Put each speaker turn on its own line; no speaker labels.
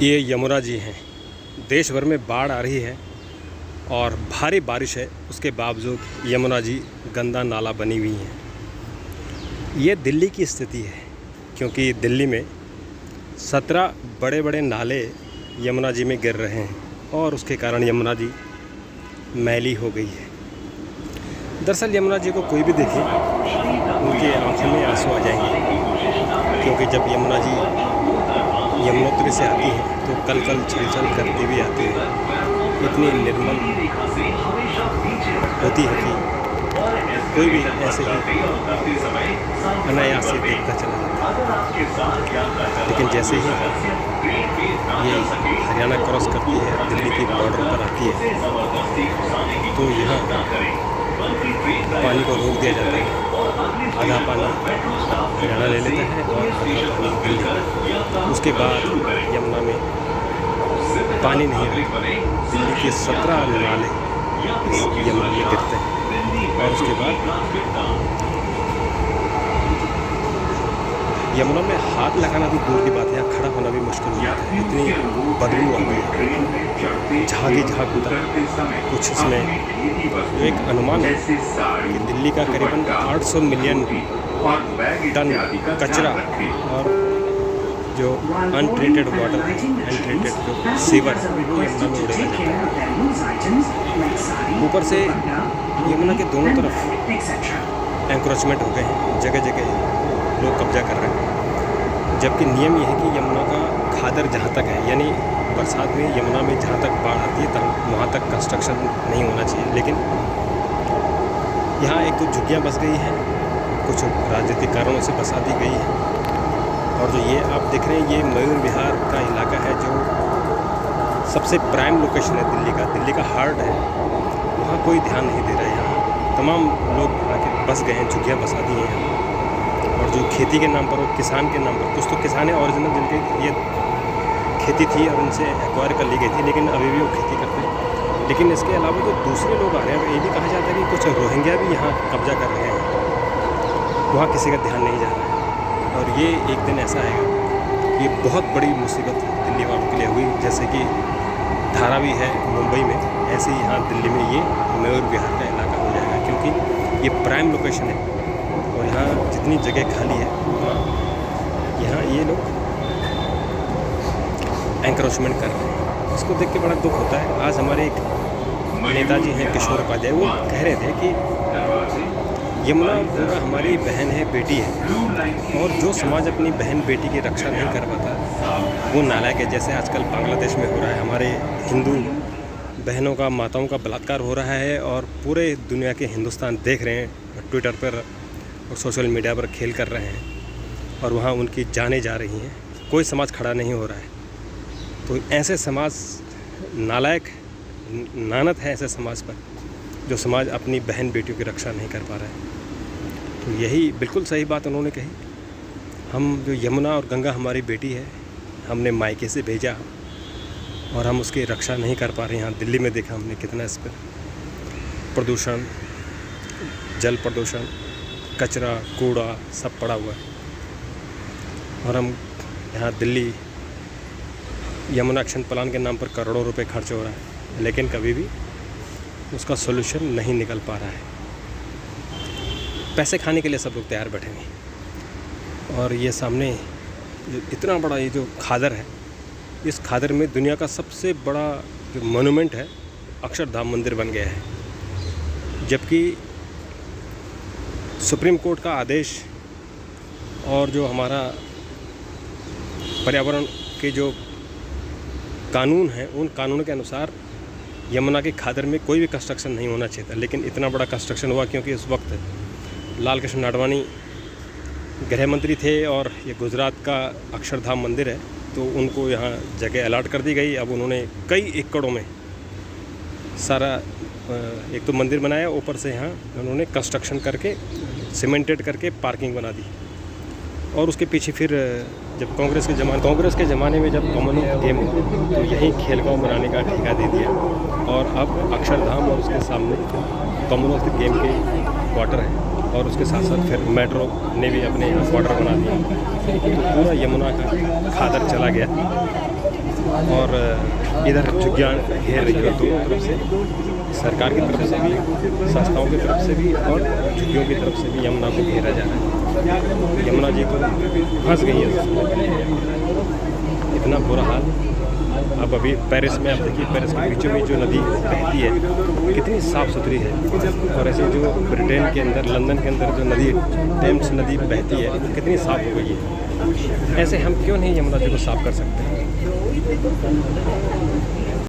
ये यमुना जी हैं। देश भर में बाढ़ आ रही है और भारी बारिश है, उसके बावजूद यमुना जी गंदा नाला बनी हुई हैं। ये दिल्ली की स्थिति है, क्योंकि दिल्ली में 17 बड़े बड़े नाले यमुना जी में गिर रहे हैं और उसके कारण यमुना जी मैली हो गई है। दरअसल यमुना जी को कोई भी देखे उनके आंखों में आंसू आ जाएंगे, क्योंकि जब यमुना जी यमुनोत्री से आती है तो कल कल छल छल करती हुई आती है। इतनी निर्मल होती है कि कोई भी ऐसे ही अनायास से देखता चला जाता है। लेकिन जैसे ही ये हरियाणा क्रॉस करती है, दिल्ली की बॉर्डर पर आती है, तो यहाँ पानी को रोक दिया जाता है। आधा पानी हरियाणा ले लेता है और आधा पानी दिल्ली। उसके बाद यमुना में पानी नहीं रहता। दिल्ली के 17 नाले यमुना में गिरते हैं और उसके बाद यमुना में हाथ लगाना भी दूर की बात है, यहाँ खड़ा होना भी मुश्किल हो जाता है। इतनी बदबू आती है, झाग ही झाग होता है। कुछ इसमें एक अनुमान है कि दिल्ली का करीबन 800 मिलियन टन कचरा और जो अनट्रीटेड वाटर, अनट्रीटेड जो सीवर वो यमुना में उड़ेगा जाता है। ऊपर से यमुना के दोनों तरफ एंक्रोचमेंट हो गए हैं, जगह जगह लोग कब्जा कर रहे हैं। जबकि नियम यह है कि यमुना का खादर जहाँ तक है, यानी बरसात में यमुना में जहाँ तक बाढ़ आती है तब वहाँ तक कंस्ट्रक्शन नहीं होना चाहिए। लेकिन यहाँ एक तो झुग्गियाँ बस गई हैं, कुछ राजनीतिक कारणों से बसा दी गई है। और जो ये आप देख रहे हैं, ये मयूर विहार का इलाका है, जो सबसे प्राइम लोकेशन है दिल्ली का, दिल्ली का हार्ट है। वहाँ कोई ध्यान नहीं दे रहा है। यहाँ तमाम लोग आके बस गए हैं, झुग्गियाँ बसा दी हैं यहाँ। और जो खेती के नाम पर और किसान के नाम पर, कुछ तो किसान है ओरिजिनल जिनके ये खेती थी और उनसे एक्वायर कर ली गई थी, लेकिन अभी भी वो खेती करते हैं। लेकिन इसके अलावा जो दूसरे लोग आ रहे हैं, ये भी कहा जाता है कि कुछ रोहिंग्या भी यहाँ कब्जा कर रहे हैं। वहाँ किसी का ध्यान नहीं जा रहा है। और ये एक दिन ऐसा आएगा कि बहुत बड़ी मुसीबत दिल्ली वालों के लिए हुई, जैसे कि धारावी है मुंबई में, ऐसे ही यहाँ दिल्ली में ये मयूर विहार का इलाका हो जाएगा, क्योंकि ये प्राइम लोकेशन है और यहाँ जितनी जगह खाली है यहाँ ये लोग एंक्रोचमेंट कर रहे हैं। इसको देख के बड़ा दुख होता है। आज हमारे एक नेताजी हैं किशोर उपाध्याय, वो कह रहे थे कि यमुना गंगा हमारी बहन है, बेटी है, और जो समाज अपनी बहन बेटी की रक्षा नहीं कर पाता वो नालायक है। जैसे आजकल बांग्लादेश में हो रहा है, हमारे हिंदू बहनों का, माताओं का बलात्कार हो रहा है और पूरे दुनिया के हिंदुस्तान देख रहे हैं, ट्विटर पर और सोशल मीडिया पर खेल कर रहे हैं और वहाँ उनकी जानें जा रही हैं। कोई समाज खड़ा नहीं हो रहा है। तो ऐसे समाज नालायक, नानत है ऐसे समाज पर, जो समाज अपनी बहन बेटियों की रक्षा नहीं कर पा रहा है। तो यही बिल्कुल सही बात उन्होंने कही। हम जो यमुना और गंगा हमारी बेटी है, हमने मायके से भेजा और हम उसकी रक्षा नहीं कर पा रहे हैं। यहाँ दिल्ली में देखा हमने कितना इस पर प्रदूषण, जल प्रदूषण, कचरा, कूड़ा सब पड़ा हुआ है। और हम यहाँ दिल्ली यमुना एक्शन प्लान के नाम पर करोड़ों रुपए खर्च हो रहा है, लेकिन कभी भी उसका सोल्यूशन नहीं निकल पा रहा है। पैसे खाने के लिए सब लोग तैयार बैठे हैं। और ये सामने इतना बड़ा ये जो खादर है, इस खादर में दुनिया का सबसे बड़ा जो मोन्यूमेंट है, अक्षरधाम मंदिर बन गया है। जबकि सुप्रीम कोर्ट का आदेश और जो हमारा पर्यावरण के जो कानून हैं, उन कानूनों के अनुसार यमुना के खादर में कोई भी कंस्ट्रक्शन नहीं होना चाहिए था। लेकिन इतना बड़ा कंस्ट्रक्शन हुआ, क्योंकि उस वक्त लाल कृष्ण आडवाणी गृह मंत्री थे और ये गुजरात का अक्षरधाम मंदिर है, तो उनको यहाँ जगह अलॉट कर दी गई। अब उन्होंने कई एकड़ों में सारा एक तो मंदिर बनाया, ऊपर से यहाँ उन्होंने कंस्ट्रक्शन करके सीमेंटेड करके पार्किंग बना दी। और उसके पीछे फिर जब कांग्रेस के ज़माने में जब कॉमनवेल्थ गेम हुआ, तो यहीं खेल गाँव बनाने का ठेका दे दिया। और अब अक्षरधाम और उसके सामने कॉमनवेल्थ गेम के क्वार्टर है, और उसके साथ साथ फिर मेट्रो ने भी अपने यहाँ क्वार्टर बना दिया। तो पूरा यमुना का खादर चला गया। और इधर झुग्गियाँ घेर रही है दोनों तरफ से, सरकार की तरफ से भी, संस्थाओं की तरफ से भी और झुग्गियों की तरफ से भी यमुना को घेरा जा रहा है। यमुना जी तो फंस गई है, इतना बुरा हाल। अब अभी पेरिस में आप देखिए, पेरिस के बीचों बीच जो नदी बहती है कितनी साफ़ सुथरी है, और ऐसे जो ब्रिटेन के अंदर, लंदन के अंदर जो नदी टेम्स नदी बहती है कितनी साफ़ हो गई है। ऐसे हम क्यों नहीं यमुना जी को साफ़ कर सकते हैं?